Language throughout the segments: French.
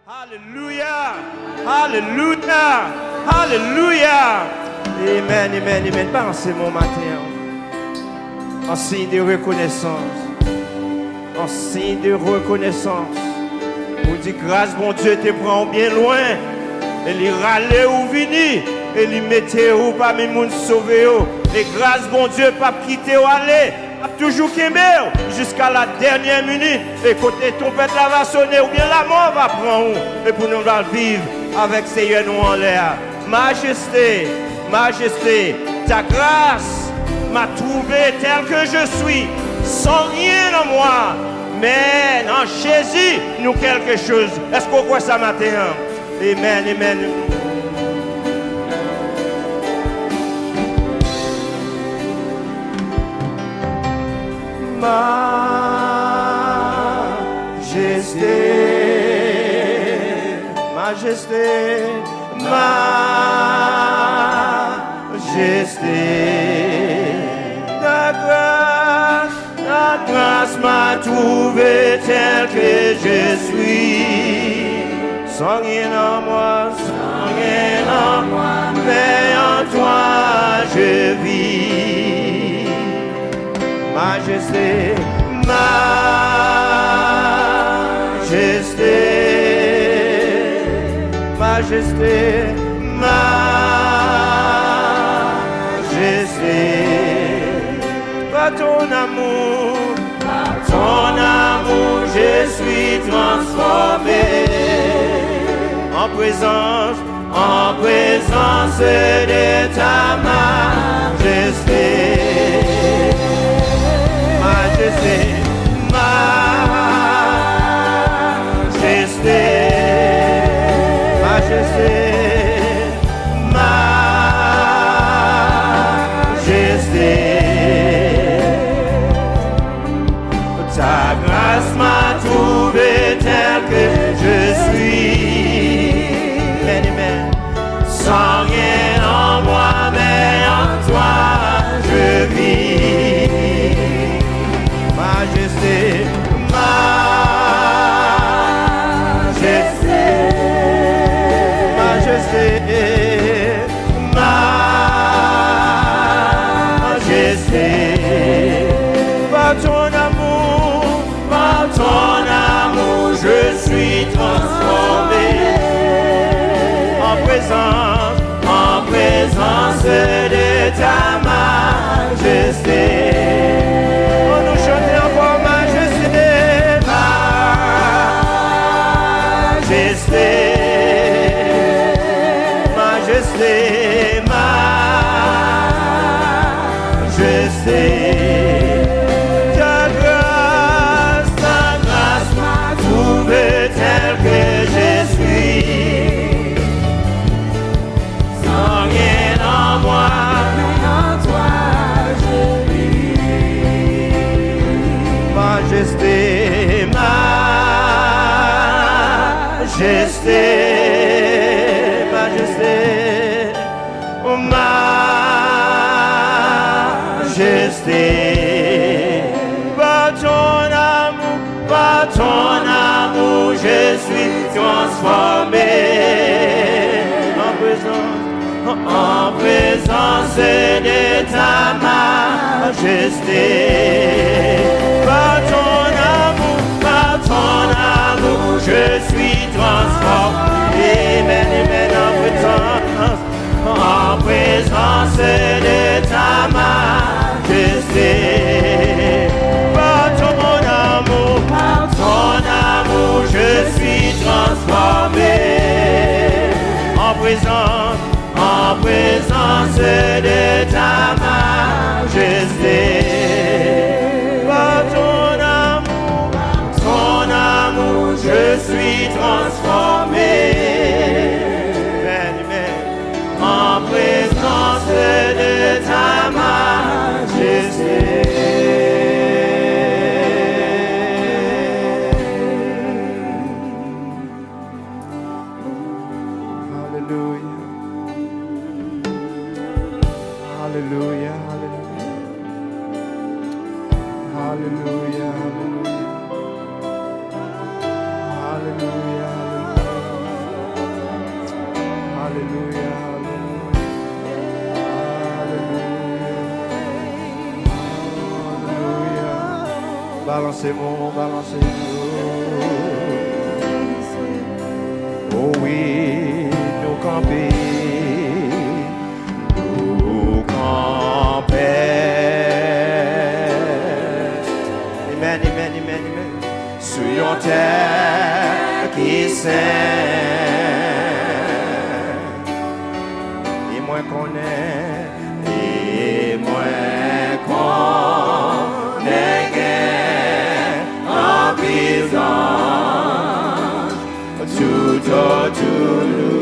Alléluia. Alléluia. Alléluia. Amen, amen, amen. Pensez mon matin. En signe de reconnaissance. En signe de reconnaissance. Vous dites grâce, mon Dieu, te prend bien loin. Et il râlait ou vini. Et il mettait ou parmi moun sauvé. Et grâce, mon Dieu, pas quitter ou aller. Toujours qu'aimer jusqu'à la dernière minute. Et côté trompette la va sonner ou bien la mort va prendre. Et pour nous va vivre avec Seigneur nous en l'air. Majesté, majesté, ta grâce m'a trouvé tel que je suis, sans rien en moi. Mais en Jésus, nous quelque chose. Est-ce qu'on croit ça matin? Amen, amen. Majesté, majesté, majesté, ta grâce m'a trouvé tel que je suis, sans rien en moi, mais en toi je vis. Majesté, majesté, majesté, majesté. Par ton amour, je suis transformé en présence de ta majesté. Majesté, majesté, majesté, majesté. Ta grâce m'a trouvé tel que je suis. Amen, amen. Sans rien en moi, mais en toi je vis. Majesté, majesté, majesté, majesté. Par ton amour, je suis transformé en présence de ta majesté. Majesté, majesté, ta grâce m'a trouvé tel que je suis, sans rien en moi, mais en toi je vis. Majesté, majesté, majesté, oh majesté. Par ton amour, je suis transformé en présence de ta majesté. Par ton amour, je suis transformé. Amen, amen, en présence de ta majesté. Par ton amour, je suis transformé en présence de ta majesté. Par ton amour, je suis transformé en présence de ta majesté. Hallelujah, hallelujah, hallelujah, hallelujah, hallelujah, hallelujah. balancez-moi, balancez-moi. Oh oui, nous camper, nous camper. Amen, amen, amen, amen. Sur une terre qui s'aime, et moi qu'on est, et moi qu'on est en prison, tout autour nous.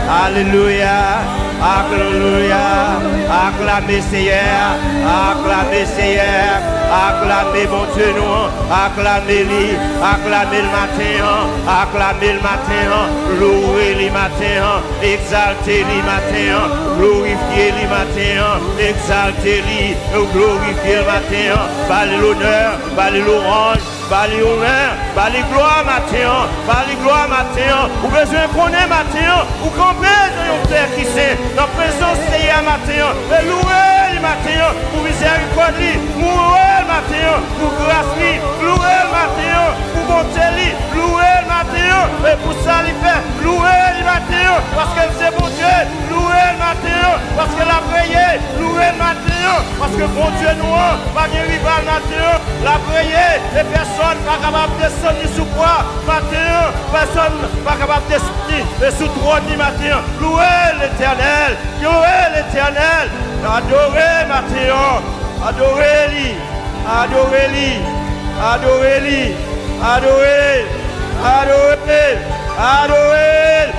Alléluia, alléluia, acclamez Seigneur, acclamez Seigneur, acclamez mon Dieu nous, acclamez-lui, acclamez le matin, acclamez le matin, louez le matin, exaltez le matin, glorifiez le matin, exaltez-le, glorifiez le matin, parlez l'honneur, parlez l'orange. Bali honneur, bali gloire matin, bali gloire matin. Ou besoin connaître matin, ou camper dans un terre qui sait, dans présence de hier matin. Et louer le matin, pour miséricorde, louer le matin, pour grâce, louer le matin, pour bonté, louer le matin, et pour ça il fait, louer le matin, parce que c'est bon Dieu, louer le matin, parce qu'elle a prié, louer le matin, parce que bon Dieu nous, pas de rival matin, la prié, et personne pas capable de descendre sous quoi matin, personne pas capable de descendre sous trône ni matin. Louez l'éternel, louez l'éternel, adorez matin, adorez-lui, adorez-lui, adorez-lui, adorez, adorez, adorez.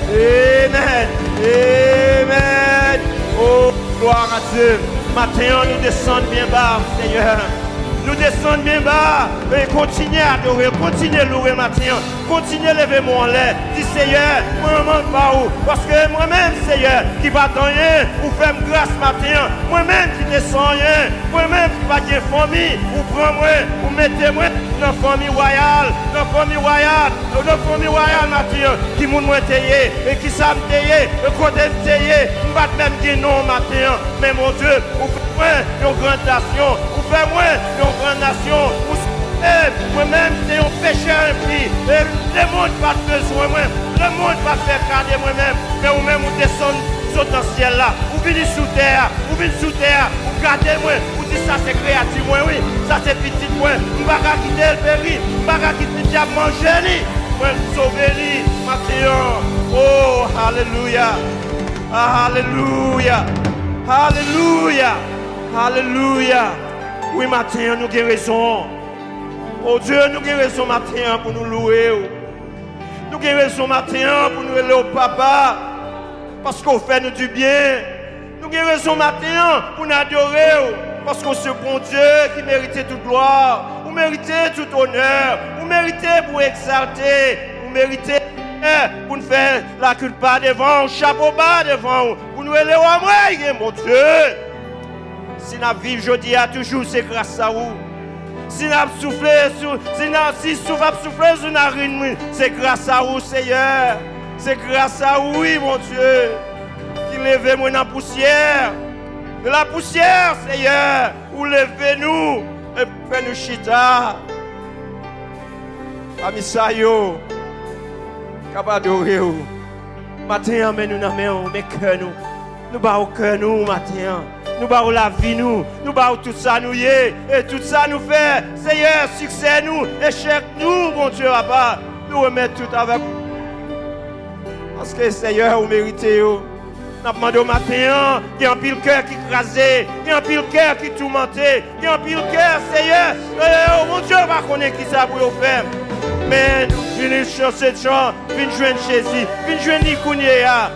Amen, amen, Gloire à Dieu. Matin, nous descendons bien bas, Seigneur. Nous descendons bien bas et continuez à adorer, continuez à louer matin, continuez à lever mon lait. Dis Seigneur, moi-même pas où, parce que moi-même, Seigneur, qui va dans rien, vous faites grâce matin, moi-même qui ne sens rien, moi-même qui va de famille, vous prenez-moi, vous mettez-moi dans la famille royale, matin, qui m'a taillé et qui ça me taillé, et côté me taillé, je ne vais pas même dire non matin, mais mon Dieu, vous faites une grande nation, vous faites moi une grande nation, moi-même c'est un pécheur impie, et le monde n'a pas besoin de moi, le monde va faire garder moi-même, mais vous-même vous descendez dans le ciel là, vous venez sous terre, vous gardez moi, vous dites ça c'est créatif moi, oui, ça c'est petit moi, je ne vais pas quitter le péri, je ne vais pas quitter le diable manger, moi sauver Matthieu, oh alléluia, alléluia, alléluia, alléluia. Oui, matin, nous avons raison. Oh Dieu, nous avons raison matin pour nous louer. Nous avons raison matin pour nous aller au papa. Parce qu'on fait nous du bien. Nous avons raison matin pour nous adorer. Parce que c'est bon Dieu qui mérite toute gloire. Vous méritez tout honneur. Vous méritez pour exalter. Vous méritez pour nous faire la culpa devant, chapeau bas devant. Pour nous aller au moi, mon Dieu. Si nous vivons aujourd'hui, toujours c'est grâce à vous. Si nous soufflons sur la narine, c'est grâce à vous, Seigneur. C'est grâce à vous, oui, mon Dieu, qui lève-moi dans la poussière. De la poussière, Seigneur, vous levez-nous et faites-nous chita. Amisayo, Kabadorio. Matin, amène-nous dans mes cœurs, nous bas au cœur, nous, matin. Nous battons la vie, nous battons tout ça, nous y est, et tout ça nous fait, Seigneur, succès nous, échec nous, mon Dieu, Papa, nous remettons tout avec vous. Parce que, Seigneur, vous méritez, nous demandons au matin, il y a un pile cœur qui crasé, il y a un pile cœur qui tourmenté, il y a un pile cœur, Seigneur, mon Dieu, va connaître qui ça pour vous faire. Mais, venez chercher de chant, venez joindre Jésus, venez joindre Nikounia.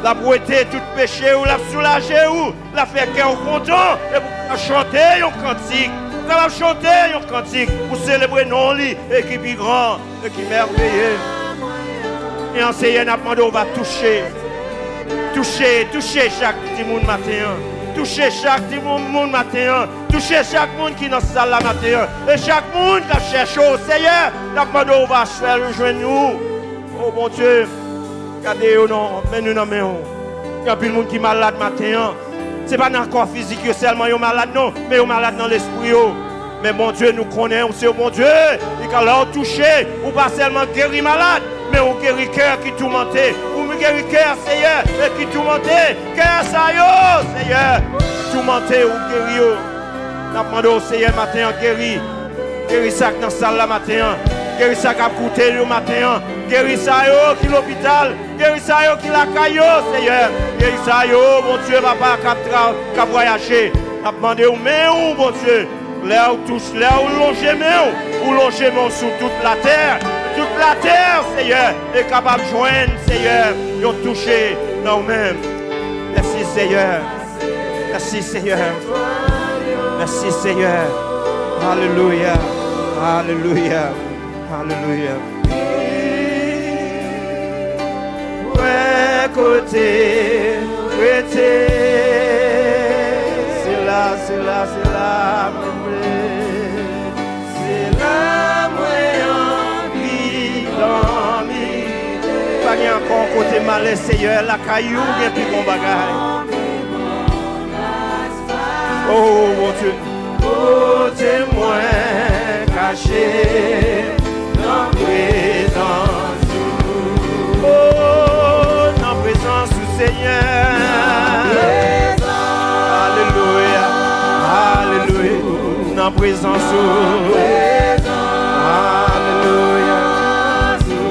La beauté, tout péché, ou la soulager, ou la faire cœur content, et pour chanter un cantique. Pour la chanter un cantique, pour célébrer non lit, et qui est grand, et qui est merveilleux. Et en Seigneur, nous demandons, on va toucher chaque petit monde matin. Toucher chaque petit monde matin. Toucher chaque monde qui est dans la salle matin. Et chaque monde qui cherche au Seigneur, nous demandons, on va faire rejoindre nous. Oh mon Dieu. Regardez, non, mais nous n'en mettons. Il y a plus de monde qui est malade matin. Ce n'est pas dans le corps physique seulement qui est malade, non, mais qui est malade dans l'esprit. Mais mon Dieu, nous connaissons, c'est mon Dieu. Et quand on touche, ou pas seulement guérir malade, mais on guérit cœur qui tourmente. Ou guérit cœur, Seigneur, et qui tourmente. Cœur, ça y est, Seigneur. Tourmente ou guérir. Nous demandons au Seigneur matin, guérir. Guérir ça dans la salle là matin. Guéris ça qui a coûté le matin. Guéris ça qui est l'hôpital. Guéris ça qui est la caillou, Seigneur. Guéris ça, mon Dieu, papa, qui a voyagé. A demandé où, mais où, mon Dieu. Là où touche, là où longez main, où longez main sur toute la terre. Toute la terre, Seigneur, est capable de joindre, Seigneur. Ils ont touché nous-mêmes. Merci, Seigneur. Merci, Seigneur. Merci, Seigneur. Alléluia. Alléluia. Alléluia. Ouais, côté, côté. C'est là, c'est là, c'est là. C'est là, moi, envie dormir. Pas bien encore côté malais, Seigneur, la caillou, bien plus bon bagage. Oh, mon Dieu. Côté moi, caché. Dans présence, oh, dans présence du Seigneur. Alléluia, alléluia, dans présence, alléluia.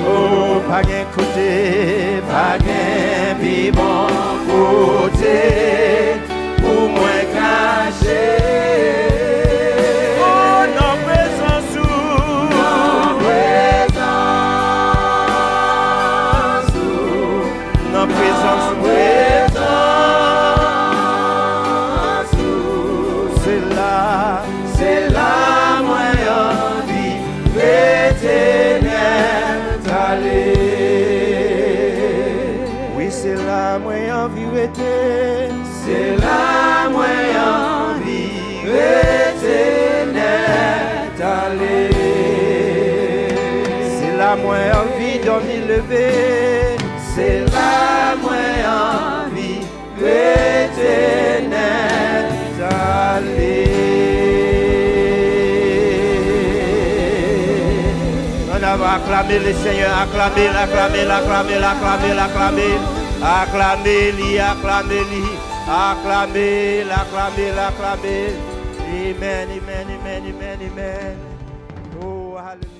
Oh, pas qu'un côté, pas qu'un vivant côté, pour moi caché. là. C'est là, moi, envie, éternel, d'aller. Oui, c'est là, moi, envie, éternel. C'est là, moi, envie, éternel, d'aller. C'est là, moi, envie, dormir, lever. C'est là, moi, envie, éternel, d'aller. On va acclamer le Seigneur, acclamer, acclamer, acclamer, acclamer, acclamer, acclamer, acclamer, acclamer, acclamer, acclamer. Amen, amen, amen, amen, amen. Oh, hallelujah.